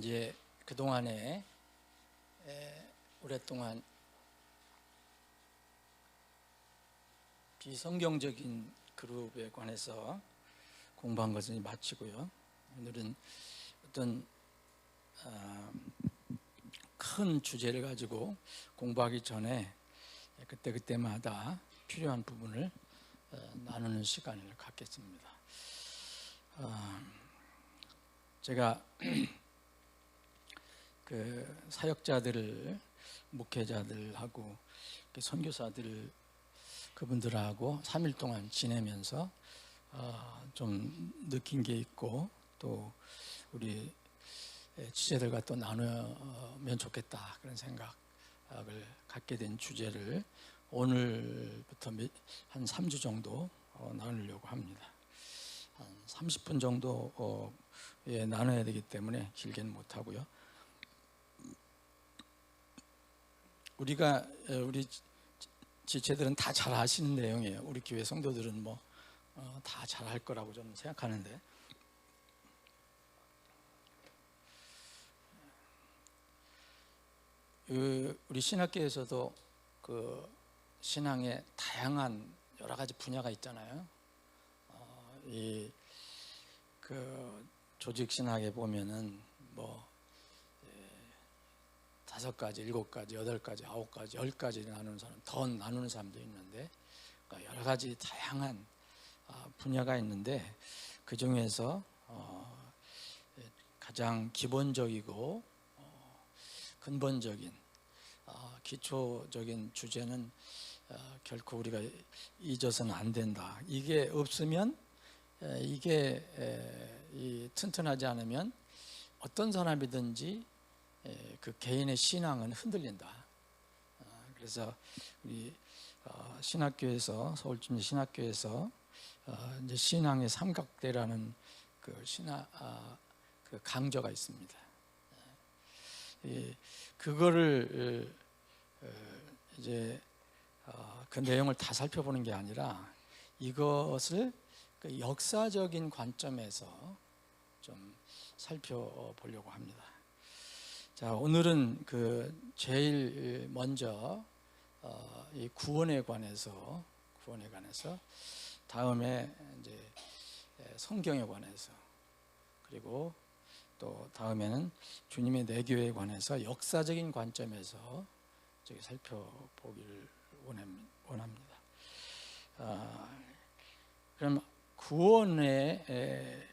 이제 그동안에 오랫동안 비성경적인 그룹에 관해서 공부한 것은 마치고요. 오늘은 어떤 큰 주제를 가지고 공부하기 전에 그때마다 필요한 부분을 나누는 시간을 갖겠습니다. 제가 그 사역자들을, 목회자들하고 선교사들 그분들하고 3일 동안 지내면서 좀 느낀 게 있고, 또 우리 지체들과 또 나누면 좋겠다, 그런 생각을 갖게 된 주제를 오늘부터 한 3주 정도 나누려고 합니다. 한 30분 정도 나눠야 되기 때문에 길게는 못하고요. 우리 지체들은 다 잘 아시는 내용이에요. 우리 교회 성도들은 다 잘 할 거라고 저는 생각하는데, 우리 신학계에서도 그 신앙의 다양한 여러 가지 분야가 있잖아요. 이 그 조직 신학에 보면은 5가지, 7가지, 8가지, 9가지, 10가지 나누는 사람, 더 나누는 사람도 있는데, 그러니까 여러 가지 다양한 분야가 있는데, 그 중에서 가장 기본적이고 근본적인 기초적인 주제는 결코 우리가 잊어서는 안 된다. 이게 없으면, 이게 튼튼하지 않으면 어떤 사람이든지 그 개인의 신앙은 흔들린다. 그래서 우리 신학교에서, 서울중리 신학교에서 이제 신앙의 삼각대라는 그 그 강조가 있습니다. 그거를 이제 그 내용을 다 살펴보는 게 아니라 이것을 그 역사적인 관점에서 좀 살펴보려고 합니다. 자, 오늘은 그 제일 먼저 이 구원에 관해서, 다음에 이제 성경에 관해서, 그리고 또 다음에는 주님의 내교에 관해서 역사적인 관점에서 살펴보기를 원합니다. 그럼 구원의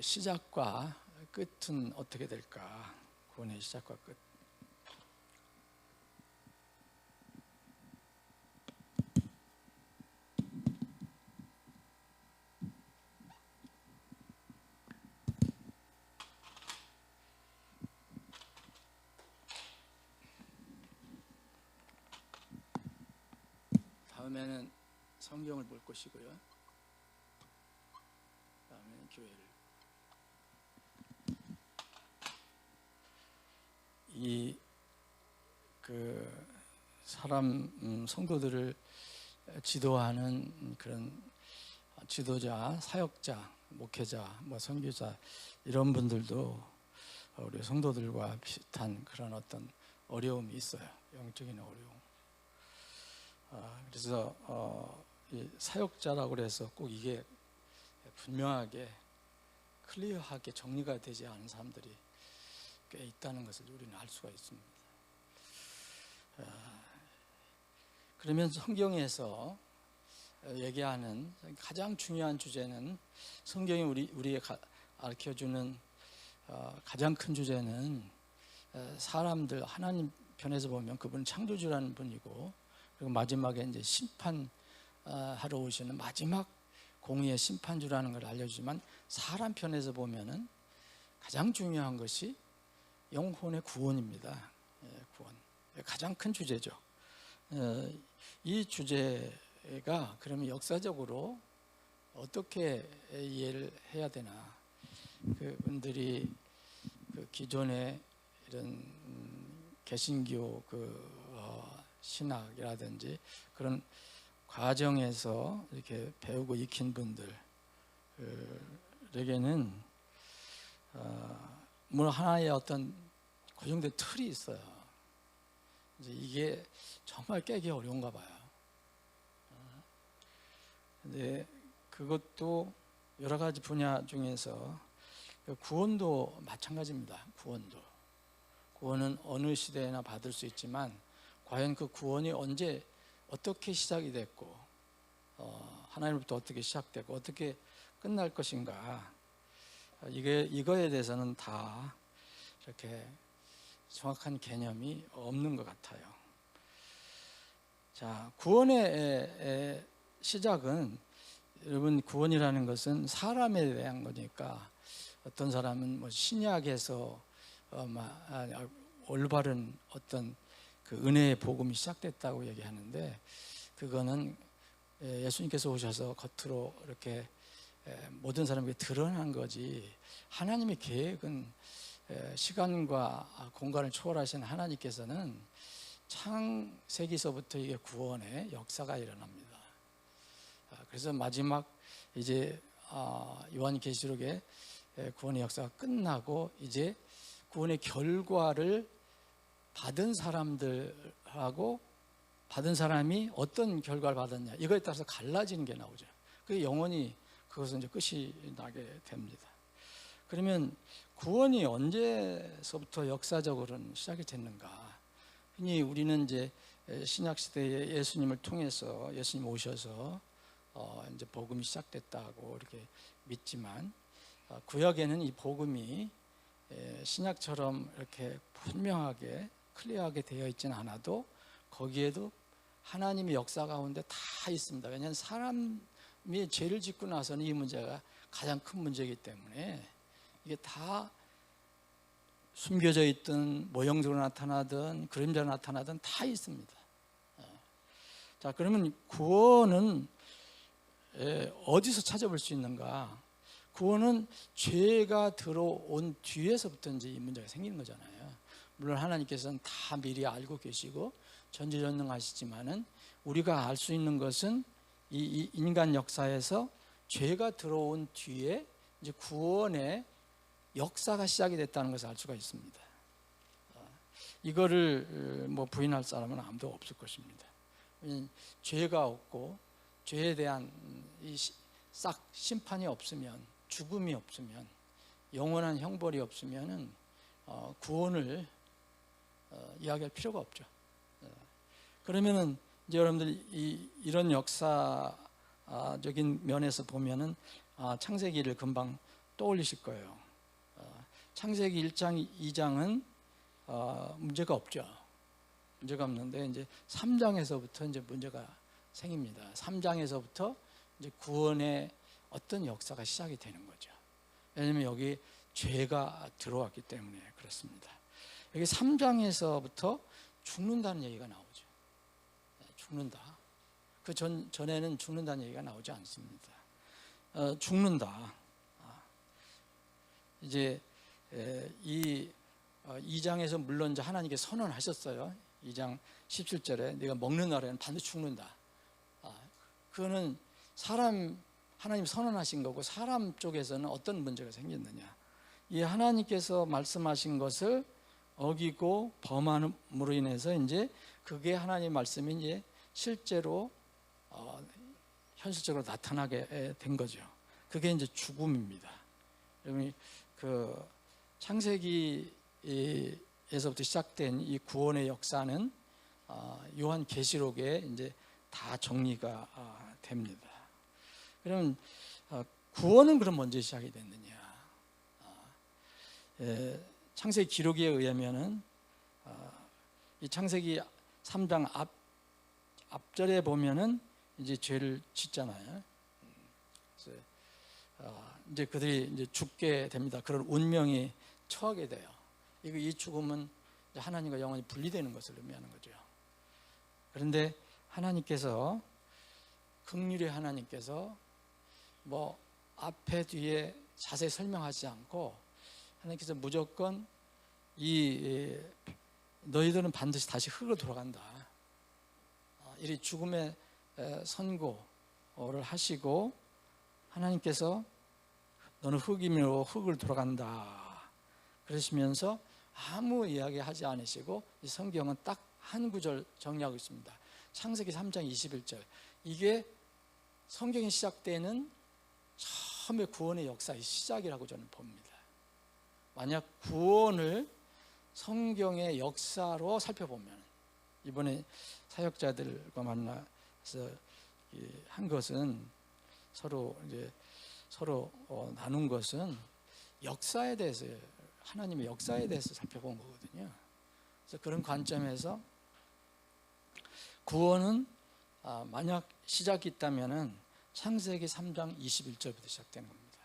시작과 끝은 어떻게 될까? 구원의 시작과 끝. 다음에는 성경을 볼 것이고요. 다음에는 교회를. 그 사람, 성도들을 지도하는 그런 지도자, 사역자, 목회자, 선교사, 이런 분들도 우리 성도들과 비슷한 그런 어떤 어려움이 있어요. 영적인 어려움. 그래서 이 사역자라고 해서 꼭 이게 분명하게, 클리어하게 정리가 되지 않은 사람들이 꽤 있다는 것을 우리는 알 수가 있습니다. 그러면 성경에서 얘기하는 가장 중요한 주제는, 성경이 우리에게 가르쳐주는 가장 큰 주제는, 사람들, 하나님 편에서 보면 그분은 창조주라는 분이고, 그리고 마지막에 이제 심판하러 오시는 마지막 공의의 심판주라는 걸 알려주지만, 사람 편에서 보면은 가장 중요한 것이 영혼의 구원입니다. 구원. 가장 큰 주제죠. 이 주제가 그러면 역사적으로 어떻게 이해를 해야 되나? 그분들이 그 기존의 이런 개신교 신학이라든지 그런 과정에서 이렇게 배우고 익힌 분들에게는 뭐 하나의 어떤 고정된 틀이 있어요. 이제 이게 정말 깨기 어려운가 봐요. 근데 그것도 여러 가지 분야 중에서 구원도 마찬가지입니다. 구원은 어느 시대에나 받을 수 있지만 과연 그 구원이 언제 어떻게 시작이 됐고 하나님으로부터 어떻게 시작되고 어떻게 끝날 것인가, 이거에 대해서는 다 이렇게 정확한 개념이 없는 것 같아요. 자, 구원의 시작은, 여러분, 구원이라는 것은 사람에 대한 거니까 어떤 사람은 뭐 신약에서 올바른 어떤 그 은혜의 복음이 시작됐다고 얘기하는데, 그거는 예수님께서 오셔서 겉으로 이렇게 모든 사람에게 드러난 거지, 하나님의 계획은 시간과 공간을 초월하신 하나님께서는 창세기서부터 이게 구원의 역사가 일어납니다. 그래서 마지막 이제 요한계시록에 구원의 역사가 끝나고 이제 구원의 결과를 받은 사람들하고 받은 사람이 어떤 결과를 받았냐, 이거에 따라서 갈라지는 게 나오죠. 그게 영원히 그것은 이제 끝이 나게 됩니다. 그러면 구원이 언제서부터 역사적으로는 시작이 됐는가? 흔히 우리는 이제 신약 시대에 예수님을 통해서, 예수님 오셔서 이제 복음이 시작됐다고 이렇게 믿지만, 구약에는 이 복음이 신약처럼 이렇게 분명하게 클리어하게 되어 있지는 않아도 거기에도 하나님의 역사 가운데 다 있습니다. 왜냐하면 사람이 죄를 짓고 나서는 이 문제가 가장 큰 문제이기 때문에 이게 다 숨겨져 있든 모형적으로 나타나든 그림자로 나타나든 다 있습니다. 자, 그러면 구원은 어디서 찾아볼 수 있는가? 구원은 죄가 들어온 뒤에서부터 이제 이 문제가 생기는 거잖아요. 물론 하나님께서는 다 미리 알고 계시고 전지전능하시지만은 우리가 알 수 있는 것은 이 인간 역사에서 죄가 들어온 뒤에 이제 구원의 역사가 시작이 됐다는 것을 알 수가 있습니다. 이거를 뭐 부인할 사람은 아무도 없을 것입니다. 죄가 없고 죄에 대한 이 싹 심판이 없으면, 죽음이 없으면, 영원한 형벌이 없으면은 구원을 이야기할 필요가 없죠. 그러면은 이제 여러분들 이런 역사적인 면에서 보면은 창세기를 금방 떠올리실 거예요. 창세기 1장, 2장은 문제가 없죠. 문제가 없는데 이제 3장에서부터 이제 문제가 생깁니다. 3장에서부터 이제 구원의 어떤 역사가 시작이 되는 거죠. 왜냐하면 여기 죄가 들어왔기 때문에 그렇습니다. 여기 3장에서부터 죽는다는 얘기가 나오죠. 죽는다. 그 전에는 죽는다는 얘기가 나오지 않습니다. 죽는다. 이제 이 2장에서 물론 이제 하나님께 선언하셨어요. 2장 17절에 네가 먹는 날에는 반드시 죽는다. 그거는 하나님 선언하신 거고, 사람 쪽에서는 어떤 문제가 생겼느냐, 이 하나님께서 말씀하신 것을 어기고 범함으로 인해서 이제 그게 하나님의 말씀이 이제 실제로 현실적으로 나타나게 된 거죠. 그게 이제 죽음입니다. 여러분, 그 창세기에서부터 시작된 이 구원의 역사는 요한계시록에 이제 다 정리가 됩니다. 그럼 구원은 그럼 언제 시작이 됐느냐? 창세기 기록에 의하면은 이 창세기 3장 앞절에 보면은 이제 죄를 짓잖아요. 그래서 이제 그들이 이제 죽게 됩니다. 그런 운명이 처하게 돼요. 이 죽음은 하나님과 영원히 분리되는 것을 의미하는 거죠. 그런데 하나님께서, 긍휼의 하나님께서 뭐 앞에 뒤에 자세히 설명하지 않고 하나님께서 무조건 너희들은 반드시 다시 흙으로 돌아간다. 이 죽음의 선고를 하시고 하나님께서 너는 흙이므로 흙을 돌아간다. 그러시면서 아무 이야기 하지 않으시고 이 성경은 딱 한 구절 정리하고 있습니다. 창세기 3장 21절. 이게 성경이 시작되는 처음에 구원의 역사의 시작이라고 저는 봅니다. 만약 구원을 성경의 역사로 살펴보면, 이번에 사역자들과 만나서 한 것은 서로 나눈 것은 역사에 대해서, 하나님의 역사에 대해서 살펴본 거거든요. 그래서 그런 관점에서 구원은 만약 시작이 있다면은 창세기 3장 21절부터 시작되는 겁니다.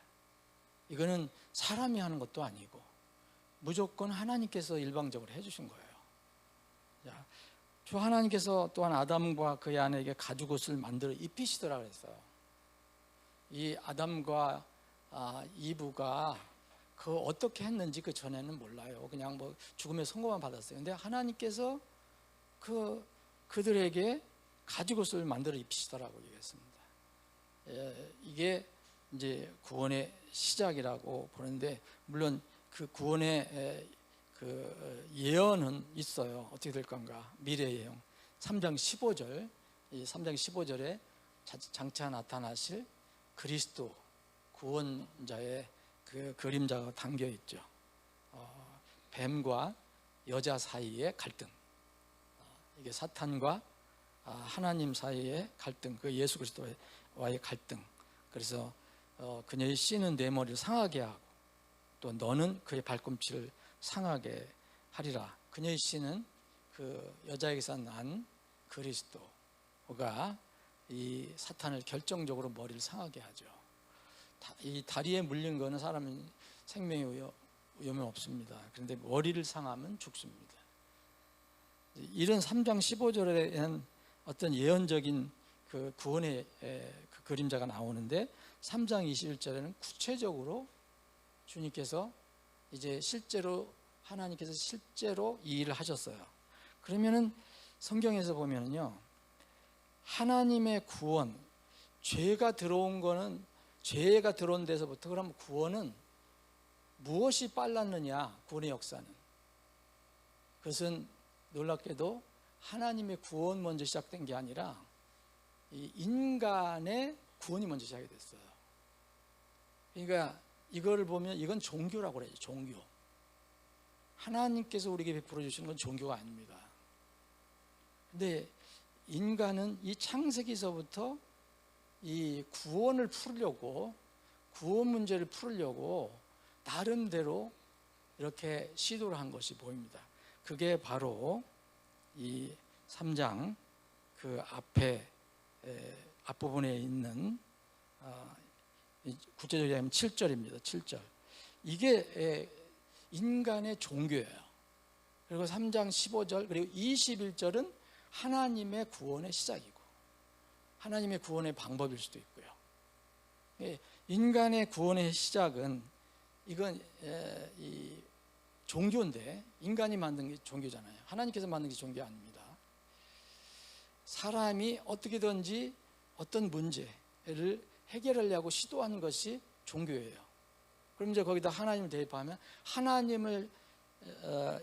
이거는 사람이 하는 것도 아니고 무조건 하나님께서 일방적으로 해주신 거예요. 자, 주 하나님께서 또한 아담과 그의 아내에게 가죽옷을 만들어 입히시더라 그랬어요. 이 아담과 이브가 그 어떻게 했는지 그 전에는 몰라요. 그냥 뭐 죽음의 선고만 받았어요. 근데 하나님께서 그들에게 가죽옷을 만들어 입히시더라고 얘기했습니다. 이게 이제 구원의 시작이라고 보는데, 물론 그 구원의 그 예언은 있어요. 어떻게 될 건가? 미래 예언. 3장 15절, 이 3장 15절에 장차 나타나실 그리스도 구원자의 그 그림자가 담겨 있죠. 뱀과 여자 사이의 갈등, 이게 사탄과 하나님 사이의 갈등, 그 예수 그리스도와의 갈등. 그래서 그녀의 씨는 내 머리를 상하게 하고 또 너는 그의 발꿈치를 상하게 하리라. 그녀의 씨는 그 여자에게서 난 그리스도가 이 사탄을 결정적으로 머리를 상하게 하죠. 이 다리에 물린 거는 사람은 생명이 위험이 없습니다. 그런데 머리를 상하면 죽습니다. 이런 3장 15절에 대한 어떤 예언적인 그 구원의 그 그림자가 나오는데, 3장 21절에는 구체적으로 주님께서 이제 하나님께서 실제로 이 일을 하셨어요. 그러면은 성경에서 보면요, 하나님의 구원, 죄가 들어온 데서부터, 그럼 구원은 무엇이 빨랐느냐? 구원의 역사는, 그것은 놀랍게도 하나님의 구원 먼저 시작된 게 아니라 이 인간의 구원이 먼저 시작이 됐어요. 그러니까 이거를 보면 이건 종교라고 그래요. 종교. 하나님께서 우리에게 베풀어 주시는 건 종교가 아닙니다. 근데 인간은 이 창세기서부터 이 구원을 풀려고, 구원 문제를 풀려고 나름대로 이렇게 시도를 한 것이 보입니다. 그게 바로 이 3장 그 앞부분에 있는 구체적으로 하면 7절입니다. 7절. 이게 인간의 종교예요. 그리고 3장 15절 그리고 21절은 하나님의 구원의 시작이고 하나님의 구원의 방법일 수도 있고요. 인간의 구원의 시작은, 이건 이 종교인데, 인간이 만든 게 종교잖아요. 하나님께서 만든 게 종교 아닙니다. 사람이 어떻게든지 어떤 문제를 해결하려고 시도하는 것이 종교예요. 그럼 이제 거기다 하나님을 대입하면 하나님을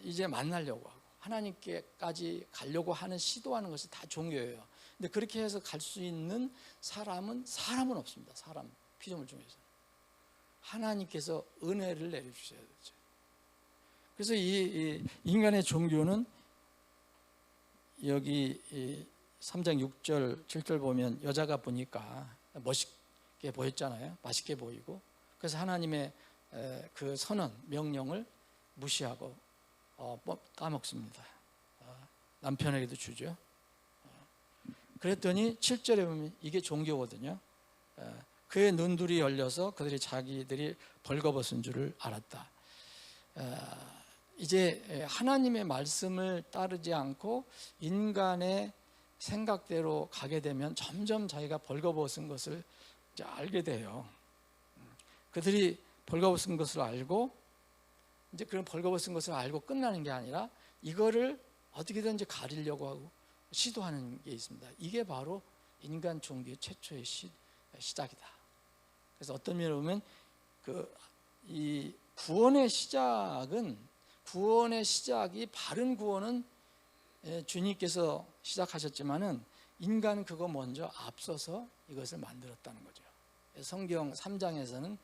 이제 만나려고 하고 하나님께까지 가려고 하는, 시도하는 것이 다 종교예요. 근데 그렇게 해서 갈 수 있는 사람은 없습니다. 사람 피조물 중에서 하나님께서 은혜를 내려주셔야 되죠. 그래서 이 인간의 종교는 여기 3장 6절 7절 보면 여자가 보니까 멋있게 보였잖아요. 맛있게 보이고, 그래서 하나님의 그 선언 명령을 무시하고 까먹습니다. 남편에게도 주죠. 그랬더니 7절에 보면 이게 종교거든요. 그의 눈들이 열려서 그들이 자기들이 벌거벗은 줄을 알았다. 이제 하나님의 말씀을 따르지 않고 인간의 생각대로 가게 되면 점점 자기가 벌거벗은 것을 이제 알게 돼요. 그들이 벌거벗은 것을 알고, 이제 그런 벌거벗은 것을 알고 끝나는 게 아니라 이거를 어떻게든지 가리려고 하고 시도하는 게 있습니다. 이게 바로 인간 종교의 최초의 시작이다. 그래서 어떤 면으로 보면 이 구원의 시작이 바른 구원은 주님께서 시작하셨지만은 인간은 그거 먼저 앞서서 이것을 만들었다는 거죠. 성경 3장에서는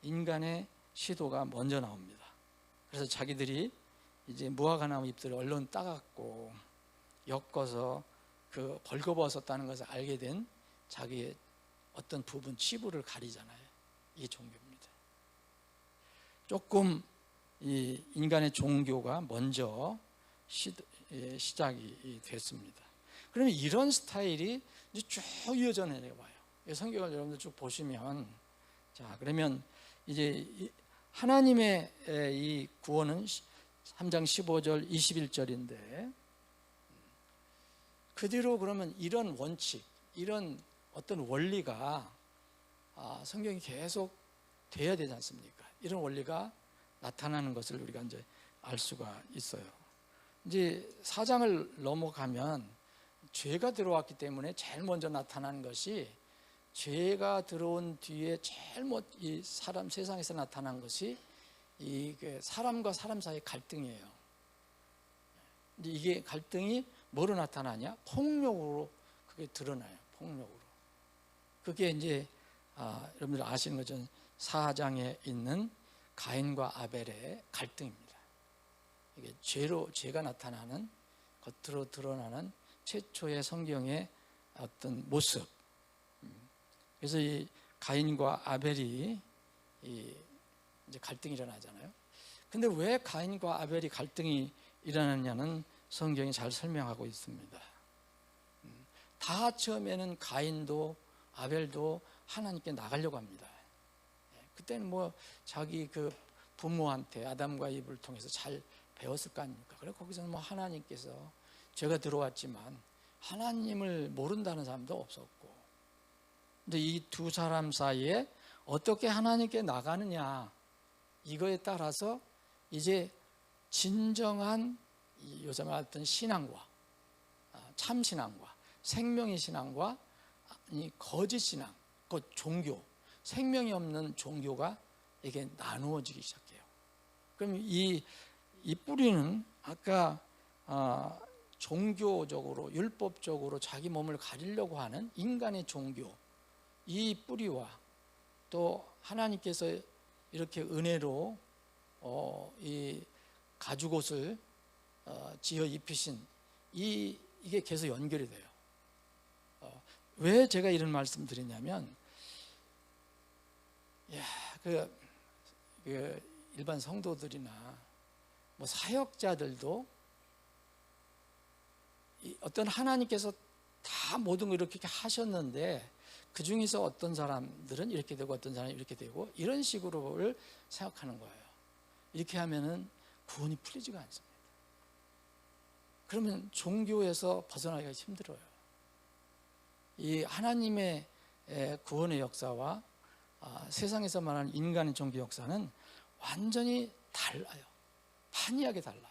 인간의 시도가 먼저 나옵니다. 그래서 자기들이 이제 무화과나무 잎들을 얼른 따갖고 엮어서 그 벌거벗었다는 것을 알게 된 자기의 어떤 부분 치부를 가리잖아요. 이게 종교입니다. 조금 이 인간의 종교가 먼저 시작이 됐습니다. 그러면 이런 스타일이 이제 쭉 이어져 내려와요. 성경을 여러분들 쭉 보시면, 자, 그러면 이제 하나님의 이 구원은 3장 15절 21절인데, 그 뒤로 그러면 이런 원칙, 이런 어떤 원리가 성경이 계속 돼야 되지 않습니까? 이런 원리가 나타나는 것을 우리가 이제 알 수가 있어요. 이제 4장을 넘어가면 죄가 들어왔기 때문에 제일 먼저 나타나는 것이, 죄가 들어온 뒤에 제일 이 세상에서 나타난 것이 이 사람과 사람 사이의 갈등이에요. 근데 이게 갈등이 뭐로 나타나냐? 폭력으로 그게 드러나요. 폭력으로. 그게 이제 여러분들 아시는 것처럼 4장에 있는 가인과 아벨의 갈등입니다. 이게 죄가 나타나는, 겉으로 드러나는 최초의 성경의 어떤 모습. 그래서 이 가인과 아벨이 이제 갈등이 일어나잖아요. 근데 왜 가인과 아벨이 갈등이 일어나냐는 성경이 잘 설명하고 있습니다. 다 처음에는 가인도 아벨도 하나님께 나가려고 합니다. 그때는 뭐 자기 그 부모한테 아담과 이브를 통해서 잘 배웠을 거 아닙니까? 그래 거기서는 뭐 하나님께서 죄가 들어왔지만 하나님을 모른다는 사람도 없었고, 근데 이 두 사람 사이에 어떻게 하나님께 나가느냐, 이거에 따라서 이제 진정한 요새 말했던 신앙과 참신앙과 생명의 신앙과 이 거짓 신앙, 그 종교, 생명이 없는 종교가 이게 나누어지기 시작해요. 그럼 이 뿌리는 아까 종교적으로 율법적으로 자기 몸을 가리려고 하는 인간의 종교, 이 뿌리와 또 하나님께서 이렇게 은혜로 이 가죽옷을 지어 입히신 이게 계속 연결이 돼요. 왜 제가 이런 말씀 드리냐면, 그 일반 성도들이나 뭐 사역자들도 어떤 하나님께서 다 모든 걸 이렇게 하셨는데, 그 중에서 어떤 사람들은 이렇게 되고 어떤 사람은 이렇게 되고, 이런 식으로를 생각하는 거예요. 이렇게 하면은 구원이 풀리지가 않습니다. 그러면 종교에서 벗어나기가 힘들어요. 이 하나님의 구원의 역사와 세상에서 말하는 인간의 종교 역사는 완전히 달라요. 판이하게 달라요.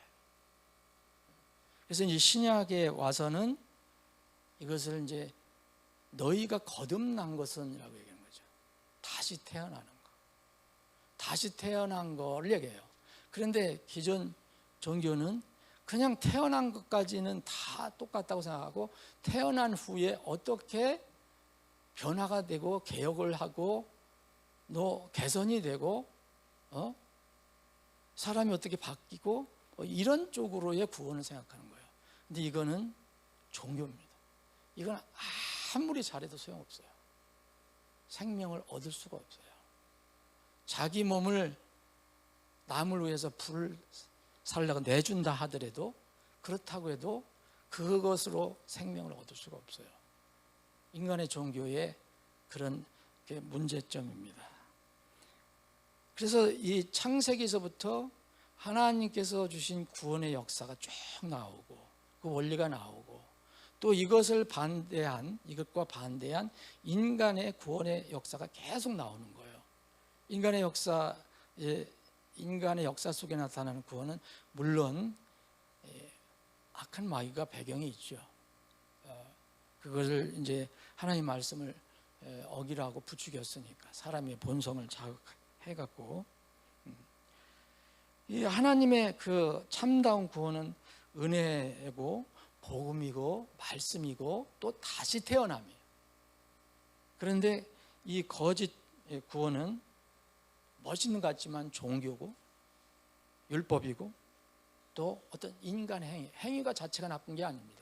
그래서 이제 신약에 와서는 이것을 이제 너희가 거듭난 것은 이라고 얘기하는 거죠. 다시 태어나는 거. 다시 태어난 거를 얘기해요. 그런데 기존 종교는 그냥 태어난 것까지는 다 똑같다고 생각하고, 태어난 후에 어떻게 변화가 되고 개혁을 하고 개선이 되고 사람이 어떻게 바뀌고 이런 쪽으로의 구원을 생각하는 거예요. 근데 이거는 종교입니다. 이건 아무리 잘해도 소용없어요. 생명을 얻을 수가 없어요. 자기 몸을 남을 위해서 불을 살려고 내준다 하더라도, 그렇다고 해도 그것으로 생명을 얻을 수가 없어요. 인간의 종교의 그런 게 문제점입니다. 그래서 이 창세기에서부터 하나님께서 주신 구원의 역사가 쭉 나오고, 그 원리가 나오고, 또 이것과 반대한 인간의 구원의 역사가 계속 나오는 거예요. 인간의 역사 속에 나타나는 구원은 물론 악한 마귀가 배경에 있죠. 그것을 이제 하나님의 말씀을 어기라고 부추겼으니까, 사람의 본성을 자극해갖고. 이 하나님의 그 참다운 구원은 은혜고 복음이고 말씀이고 또 다시 태어남이에요. 그런데 이 거짓 구원은 멋있는 것 같지만 종교고 율법이고 또 어떤 인간의 행위가 자체가 나쁜 게 아닙니다.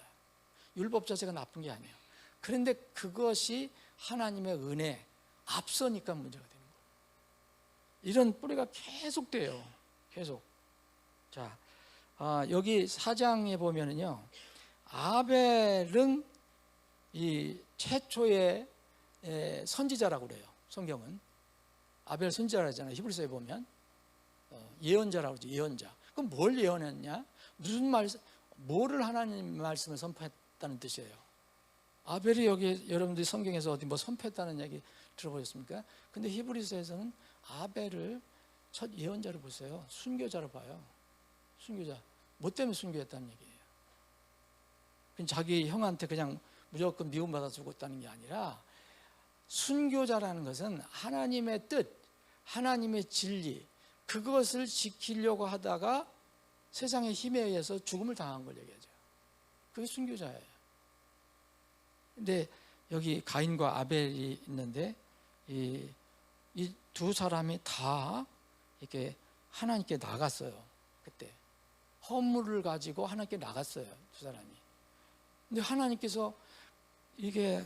율법 자체가 나쁜 게 아니에요. 그런데 그것이 하나님의 은혜 앞서니까 문제가 되는 거예요. 이런 뿌리가 계속 돼요. 계속. 자, 여기 4장에 보면은요, 아벨은 이 최초의 선지자라고 그래요. 성경은 아벨 선지자라고 하잖아요. 히브리서에 보면 예언자라고 그러죠. 예언자. 그럼 뭘 예언했냐? 무슨 뭐를 하나님 말씀을 선포했다는 뜻이에요. 아벨이 여기 여러분들이 성경에서 어디 뭐 선포했다는 얘기 들어보셨습니까? 근데 히브리서에서는 아벨을 첫 예언자로 보세요. 순교자로 봐요. 순교자. 뭐 때문에 순교했다는 얘기예요? 그냥 자기 형한테 그냥 무조건 미움받아 죽었다는 게 아니라, 순교자라는 것은 하나님의 뜻, 하나님의 진리, 그것을 지키려고 하다가 세상의 힘에 의해서 죽음을 당한 걸 얘기하죠. 그게 순교자예요. 근데 여기 가인과 아벨이 있는데 이 두 사람이 다 이렇게 하나님께 나갔어요. 그때 허물을 가지고 하나님께 나갔어요. 두 사람이. 근데 하나님께서 이게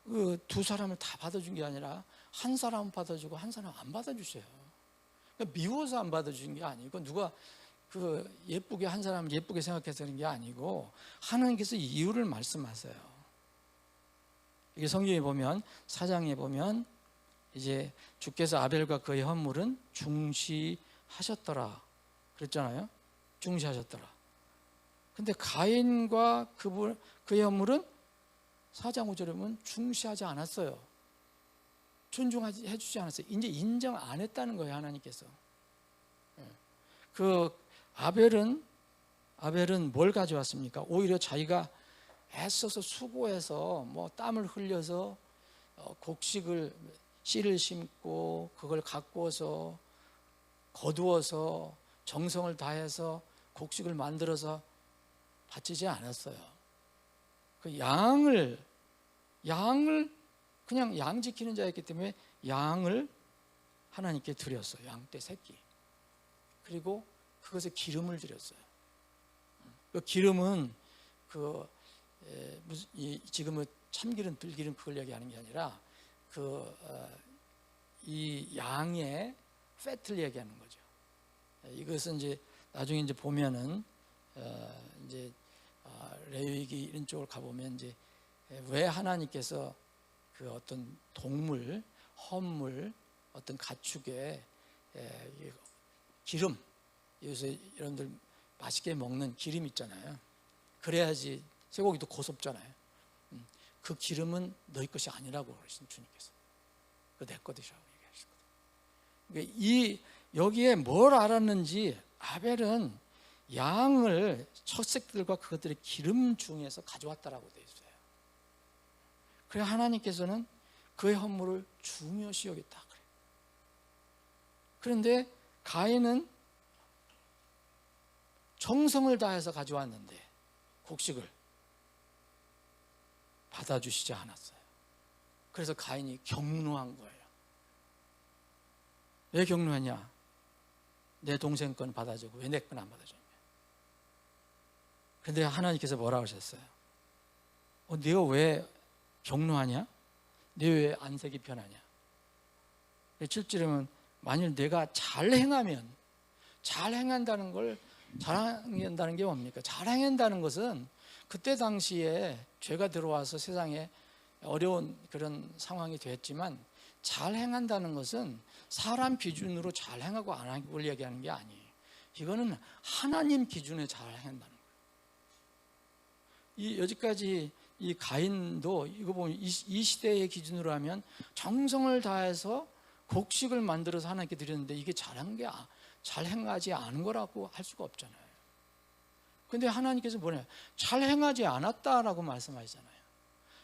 그 두 사람을 다 받아준 게 아니라 한 사람은 받아주고 한 사람은 안 받아주세요. 그러니까 미워서 안 받아주는 게 아니고, 누가 그 예쁘게 한 사람을 예쁘게 생각해서 그런 게 아니고, 하나님께서 이유를 말씀하세요. 이게 성경에 보면 4장에 보면 이제 주께서 아벨과 그의 헌물은 중시하셨더라 그랬잖아요. 중시하셨더라. 근데 가인과 그의 헌물은 4장 5절에 보면 중시하지 않았어요. 존중해 주지 않았어요. 이제 인정 안 했다는 거예요, 하나님께서. 그 아벨은 뭘 가져왔습니까? 오히려 자기가 애써서 수고해서 뭐 땀을 흘려서 곡식을 씨를 심고 그걸 가꾸어서 거두어서 정성을 다해서 곡식을 만들어서 바치지 않았어요. 그 양을 그냥 양 지키는 자였기 때문에 양을 하나님께 드렸어요. 양떼 새끼. 그리고 그것에 기름을 드렸어요. 그 기름은 지금은 참기름, 들기름 그걸 얘기하는 게 아니라 이 양의 패트를 얘기하는 거죠. 이것은 이제 나중에 이제 보면은 이제 레위기 이런 쪽을 가보면 이제 왜 하나님께서 그 어떤 동물, 헌물, 어떤 가축의 기름, 요새 여러분들 맛있게 먹는 기름 있잖아요. 그래야지 쇠고기도 고소잖아요. 그 기름은 너희 것이 아니라고 그러신 주님께서. 그거 내 것이라고 얘기하시거든요. 그러니까 여기에 뭘 알았는지 아벨은 양을 첫 새끼들과 그것들의 기름 중에서 가져왔다라고 되어 있어요. 그래 하나님께서는 그의 헌물을 중요시 여겼다 그래요. 그런데 가인은 정성을 다해서 가져왔는데 곡식을 받아주시지 않았어요. 그래서 가인이 경노한 거예요. 왜 경노했냐? 내 동생 건 받아주고 왜 내 건 안 받아주냐? 그런데 하나님께서 뭐라고 하셨어요? 네가 왜 경노하냐? 네 왜 안색이 변하냐? 7절에는 만일 내가 잘 행한다는 걸, 잘 행한다는 게 뭡니까? 잘 행한다는 것은 그때 당시에 죄가 들어와서 세상에 어려운 그런 상황이 됐지만, 잘 행한다는 것은 사람 기준으로 잘 행하고 안 하고를 얘기하는 게 아니에요. 이거는 하나님 기준에 잘 행한다는 거예요. 여기까지 이 가인도 이거 보면 이 시대의 기준으로 하면 정성을 다해서 곡식을 만들어서 하나님께 드렸는데 이게 잘 행하지 않은 거라고 할 수가 없잖아요. 근데 하나님께서 뭐냐? 잘 행하지 않았다라고 말씀하시잖아요.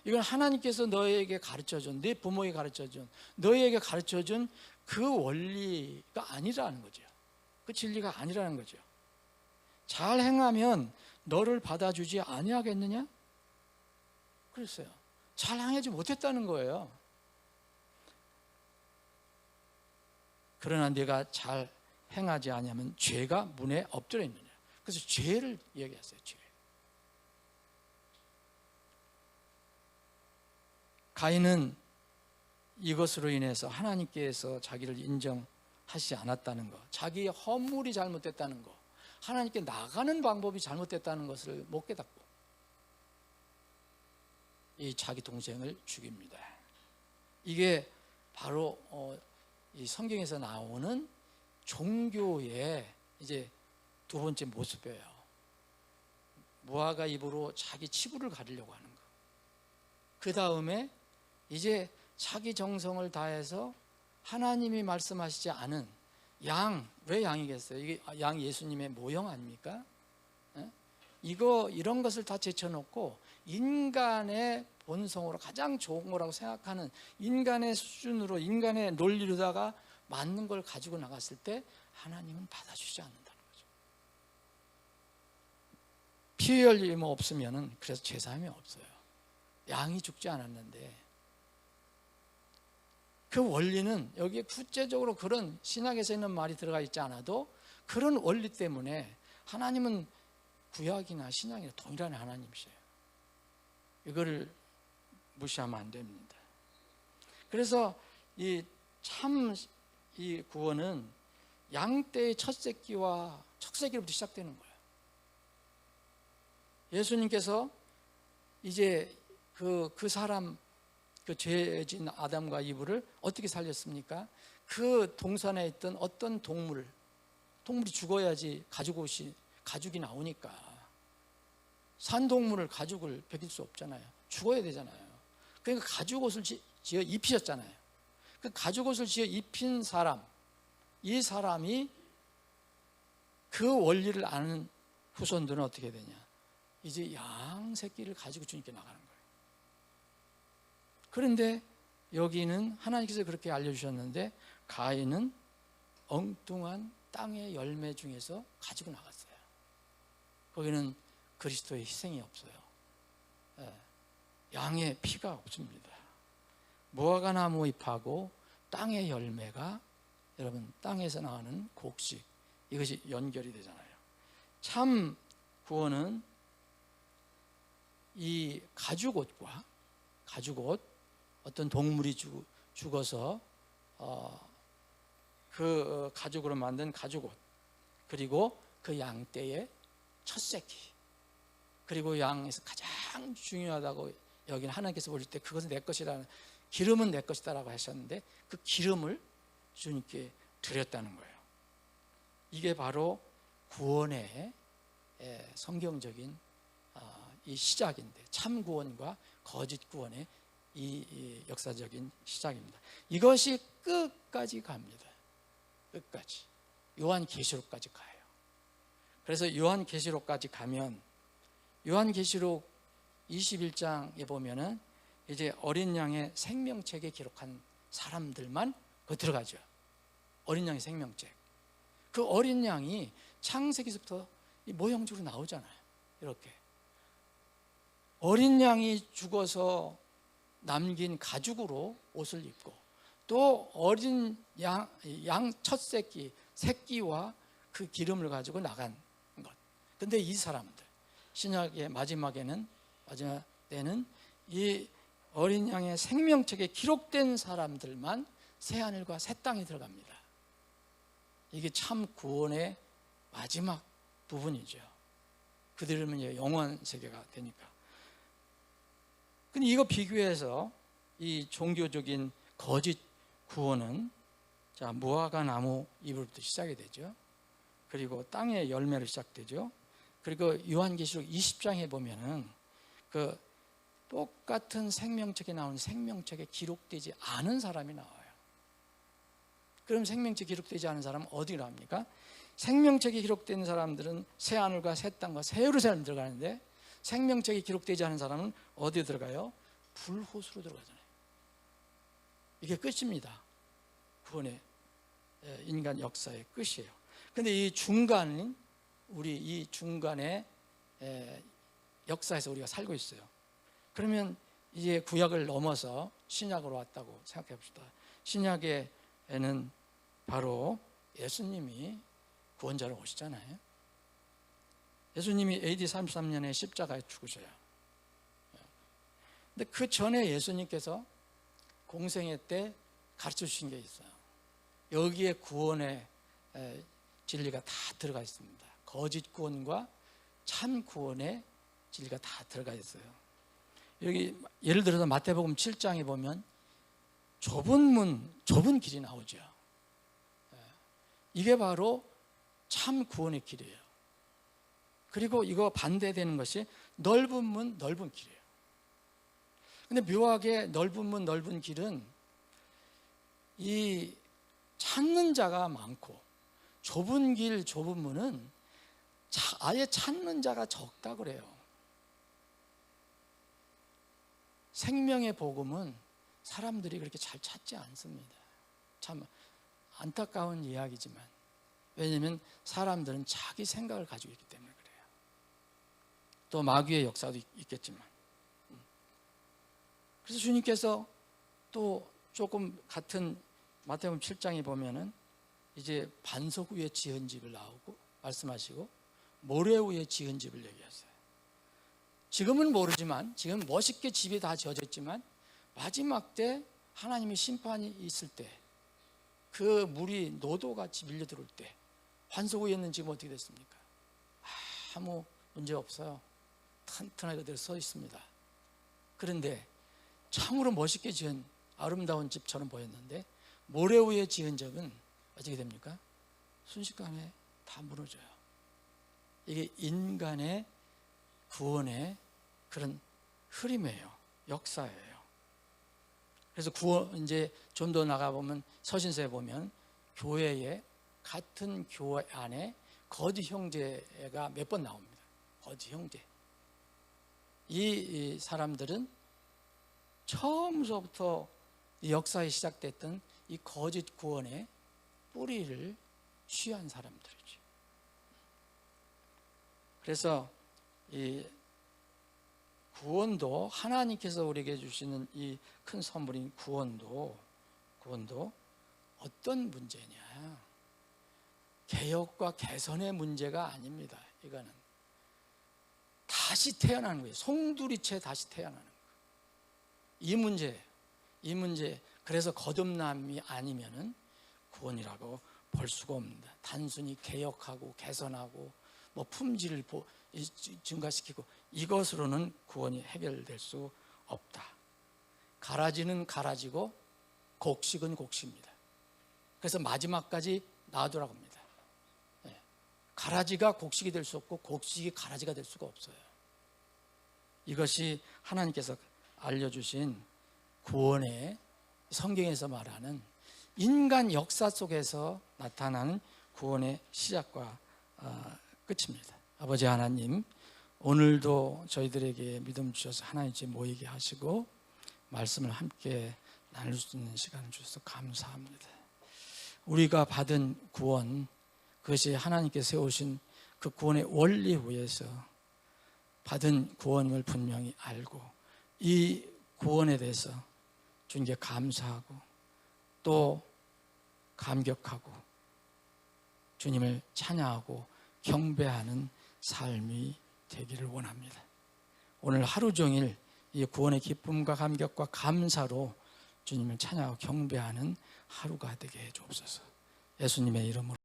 이건 하나님께서 너에게 가르쳐준, 네 부모에게 가르쳐준, 너에게 가르쳐준 그 원리가 아니라는 거죠. 그 진리가 아니라는 거죠. 잘 행하면 너를 받아주지 아니하겠느냐? 그랬어요. 잘 행하지 못했다는 거예요. 그러나 네가 잘 행하지 아니하면 죄가 문에 엎드려 있느냐. 그래서 죄를 얘기했어요. 죄. 가인은 이것으로 인해서 하나님께서 자기를 인정하시지 않았다는 것, 자기의 허물이 잘못됐다는 것, 하나님께 나가는 방법이 잘못됐다는 것을 못 깨닫고 이 자기 동생을 죽입니다. 이게 바로 이 성경에서 나오는 종교의 이제 두 번째 모습이에요. 무화과 잎으로 자기 치부를 가리려고 하는 거. 그 다음에 이제 자기 정성을 다해서 하나님이 말씀하시지 않은 양, 왜 양이겠어요? 이게 양 예수님의 모형 아닙니까? 이런 것을 다 제쳐놓고 인간의 본성으로 가장 좋은 거라고 생각하는 인간의 수준으로 인간의 논리로다가 맞는 걸 가지고 나갔을 때 하나님은 받아주지 않는다는 거죠. 피 흘림 없으면은 그래서 제사함이 없어요. 양이 죽지 않았는데 그 원리는 여기에 구체적으로 그런 신약에서 있는 말이 들어가 있지 않아도 그런 원리 때문에 하나님은 구약이나 신약이나 동일한 하나님이세요. 이거를 무시하면 안 됩니다. 그래서 이 구원은 양떼의 첫 새끼와 첫 새끼로부터 시작되는 거예요. 예수님께서 이제 그 사람 그 죄진 아담과 이브를 어떻게 살렸습니까? 그 동산에 있던 어떤 동물이 죽어야지 가죽이 나오니까 산동물을 가죽을 벗길 수 없잖아요. 죽어야 되잖아요. 그러니까 가죽옷을 지어 입히셨잖아요. 그 가죽옷을 지어 입힌 이 사람이 그 원리를 아는 후손들은 어떻게 되냐? 이제 양 새끼를 가지고 주님께 나가는 거예요. 그런데 여기는 하나님께서 그렇게 알려주셨는데 가인은 엉뚱한 땅의 열매 중에서 가지고 나갔어요. 거기는 그리스도의 희생이 없어요. 양의 피가 없습니다. 무화과 나무 잎하고 땅의 열매가 여러분 땅에서 나오는 곡식, 이것이 연결이 되잖아요. 참 구원은 이 가죽옷 어떤 동물이 죽어서 그 가죽으로 만든 가죽옷, 그리고 그 양떼의 첫 새끼, 그리고 양에서 가장 중요하다고 여기는 하나님께서 보실 때 그것은 내 것이라는, 기름은 내 것이다라고 하셨는데 그 기름을 주님께 드렸다는 거예요. 이게 바로 구원의 성경적인 이 시작인데, 참 구원과 거짓 구원의 이 역사적인 시작입니다. 이것이 끝까지 갑니다. 끝까지 요한계시록까지 가요. 그래서 요한계시록까지 가면 요한계시록 21장에 보면은 이제 어린 양의 생명책에 기록한 사람들만 그 들어가죠. 어린 양의 생명책. 그 어린 양이 창세기서부터 이 모형적으로 나오잖아요. 이렇게 어린 양이 죽어서 남긴 가죽으로 옷을 입고, 또 어린 양 첫 새끼와 그 기름을 가지고 나간 것. 근데 이 사람들, 신약의 마지막 때는 이 어린 양의 생명책에 기록된 사람들만 새하늘과 새 땅에 들어갑니다. 이게 참 구원의 마지막 부분이죠. 그들은 이제 영원 세계가 되니까. 근데 이거 비교해서 이 종교적인 거짓 구원은 무화과 나무 잎으로부터 시작이 되죠. 그리고 땅의 열매로 시작되죠. 그리고 요한계시록 20장에 보면은 그 똑같은 생명책에 나오는 생명책에 기록되지 않은 사람이 나와요. 그럼 생명책에 기록되지 않은 사람은 어디로 합니까? 생명책에 기록된 사람들은 새 하늘과 새 땅과 새 예루살렘 들어가는데, 생명책에 기록되지 않은 사람은 어디에 들어가요? 불호수로 들어가잖아요. 이게 끝입니다. 구원의 인간 역사의 끝이에요. 근데 이 중간, 우리 이 중간에 역사에서 우리가 살고 있어요. 그러면 이제 구약을 넘어서 신약으로 왔다고 생각해 봅시다. 신약에는 바로 예수님이 구원자로 오시잖아요. 예수님이 AD 33년에 십자가에 죽으셔요. 근데 그 전에 예수님께서 공생애 때 가르쳐 주신 게 있어요. 여기에 구원의 진리가 다 들어가 있습니다. 거짓 구원과 참 구원의 진리가 다 들어가 있어요. 여기 예를 들어서 마태복음 7장에 보면 좁은 문, 좁은 길이 나오죠. 이게 바로 참 구원의 길이에요. 그리고 이거 반대되는 것이 넓은 문, 넓은 길이에요. 근데 묘하게 넓은 문, 넓은 길은 이 찾는 자가 많고, 좁은 길, 좁은 문은 아예 찾는 자가 적다 그래요. 생명의 복음은 사람들이 그렇게 잘 찾지 않습니다. 참 안타까운 이야기지만, 왜냐하면 사람들은 자기 생각을 가지고 있기 때문에 그래요. 또 마귀의 역사도 있겠지만. 그래서 주님께서 또 조금 같은 마태복음 7장에 보면은 이제 반석 위에 지은 집을 나오고 말씀하시고 모래 위에 지은 집을 얘기하세요. 지금은 모르지만, 지금 멋있게 집이 다 지어져 있지만 마지막 때 하나님의 심판이 있을 때, 그 물이 노도같이 밀려 들어올 때 반석 위에 있는 집은 어떻게 됐습니까? 아무 문제 없어요. 튼튼하게 그대로 서 있습니다. 그런데 참으로 멋있게 지은 아름다운 집처럼 보였는데 모래 위에 지은 집은 어떻게 됩니까? 순식간에 다 무너져요. 이게 인간의 구원의 그런 흐름이에요. 역사예요. 그래서 구원, 이제 좀 더 나가보면 서신서에 보면 교회에, 같은 교회 안에 거짓 형제가 몇 번 나옵니다. 거짓 형제. 이 사람들은 처음서부터 이 역사에 시작됐던 이 거짓 구원의 뿌리를 취한 사람들이죠. 그래서 이 구원도, 하나님께서 우리에게 주시는 이 큰 선물인 구원도 어떤 문제냐? 개혁과 개선의 문제가 아닙니다. 이거는 다시 태어나는 거예요. 송두리째 다시 태어나는 거예요. 이 문제. 그래서 거듭남이 아니면은 구원이라고 볼 수가 없습니다. 단순히 개혁하고 개선하고 뭐 품질을 증가시키고 이것으로는 구원이 해결될 수 없다. 가라지는 가라지고 곡식은 곡식입니다. 그래서 마지막까지 놔두라고 합니다. 가라지가 곡식이 될 수 없고 곡식이 가라지가 될 수가 없어요. 이것이 하나님께서 알려주신 구원의, 성경에서 말하는 인간 역사 속에서 나타나는 구원의 시작과 끝입니다. 아버지 하나님, 오늘도 저희들에게 믿음 주셔서 하나님 집 모이게 하시고 말씀을 함께 나눌 수 있는 시간을 주셔서 감사합니다. 우리가 받은 구원, 그것이 하나님께 세우신 그 구원의 원리 위에서 받은 구원을 분명히 알고 이 구원에 대해서 주님께 감사하고 또 감격하고 주님을 찬양하고 경배하는 삶이 되기를 원합니다. 오늘 하루 종일 이 구원의 기쁨과 감격과 감사로 주님을 찬양하고 경배하는 하루가 되게 해 주옵소서. 예수님의 이름으로